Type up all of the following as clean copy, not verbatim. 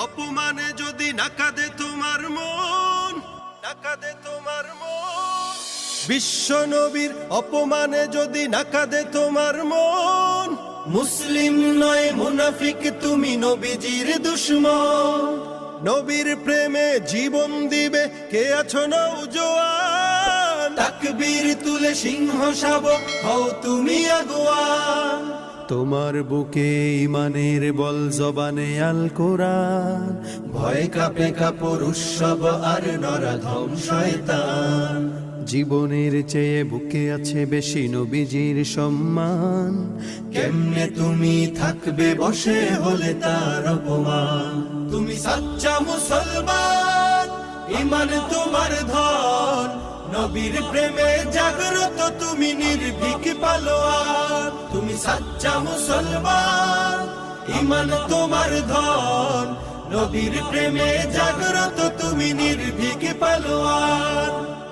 অপমানে যদি না কাঁদে তোমার মন, না কাঁদে তোমার মন। বিশ্ব নবীর অপমানে যদি না কাঁদে তোমার মন, মুসলিম নয় মুনাফিক তুমি, নবীজির দুশমন। নবীর প্রেমে জীবন দিবে কে আছো নওজোয়ান, তাকবীর তুলে সিংহ শাবক হও তুমি আগুয়ান। তোমার বুকে ইমানের বল, জবানে আল কোরআন, ভয় কাঁপে কাপড় উৎসব আর নরাধম শয়তান। জীবনের চেয়ে বুকে আছে বেশি নবীজির সম্মান, কেমনে তুমি থাকবে বসে হলে তার অপমান। তুমি সাচ্চা মুসলমান, ইমান তোমার ধন, নবীর প্রেমে জাগ্রত তুমি নির্ভীক পালোয়ান। তুমি সাচ্চা মুসলমান, ইমান তোমার ধন, নবীর প্রেমে জাগ্রত তুমি নির্ভীক পালোয়ান।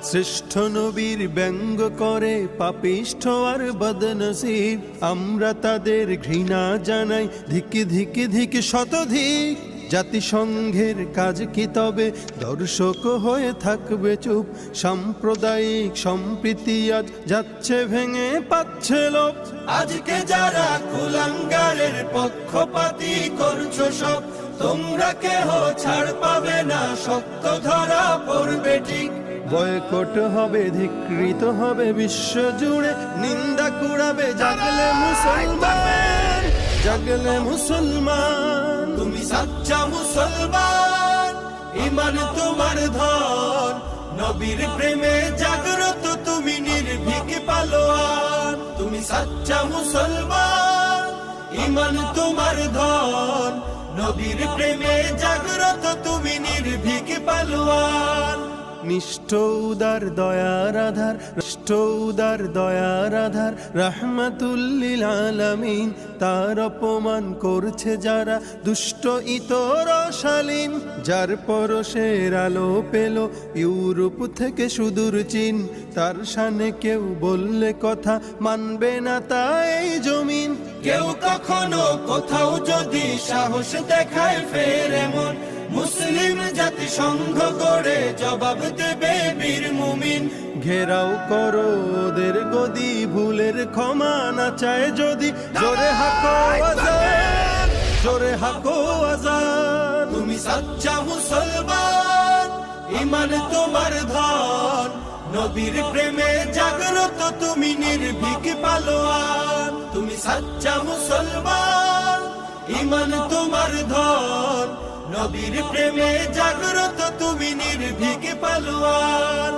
শ্রেষ্ঠ নবীর ব্যঙ্গ করে পাপিষ্ঠ আর বদনসিব, আমরা তাদের ঘৃণা জানাই ধিকি ধিকি ধিকি শতধিক। জাতিসংঘের কাজ কি তবে দর্শক হয়ে থাকবে চুপ, সাম্প্রদায়িক সম্প্রীতি আজ যাচ্ছে ভেঙে পাচ্ছে লোপ। আজকে যারা কুলাঙ্গারের পক্ষপাতী করছো সব, তোমরা কেহ ছাড় পাবে না, সত্য ধরা পড়বে ঠিক। বয়কট হবে, ধিকৃত হবে বিশ্ব জুড়ে, নিন্দা কুড়াবে জাগলে মুসলমান, জাগলে মুসলমান। তুমি সাচ্চা মুসলমান, ইমান তোমার ধন, নবীর প্রেমে জাগ্রত তুমি নির্ভীক পালোয়ান। তুমি সাচ্চা মুসলমান, ইমান তোমার ধন, নবীর প্রেমে জাগ্রত তুমি নির্ভীক পালোয়ান। নিষ্ঠ উদার দয়ার আধার, নিষ্ঠ উদার দয়ার আধার, রাহমাতুল্লিল আলামিন। তার অপমান করছে যারা দুষ্ট ইতর শালীন, যার পরশের আলো পেল ইউরোপ থেকে সুদূর চীন। তার শানে কেউ বললে কথা মানবে না তা এই জমিন। কেউ কখনো কোথাও যদি সাহস দেখায় ফের এমন, মুসলিম জাতি সংঘ গড়ে জবাব দেবে বীর মুমিন। ঘেরাও করো ওদের গদি, ভুলের ক্ষমা না চায় যদি, জোরে হাকো আজান, জোরে হাকো আজান। তুমি সাচ্চা মুসলমান, ইমান তোমার ধন, নবীর প্রেমে জাগ্রত তুমি নির্ভীক পালোয়ান। তুমি সাচ্চা মুসলমান, ইমান তোমার ধন, নবীর প্রেমে জাগ্রত তুমি নির্ভীক পালোয়ান।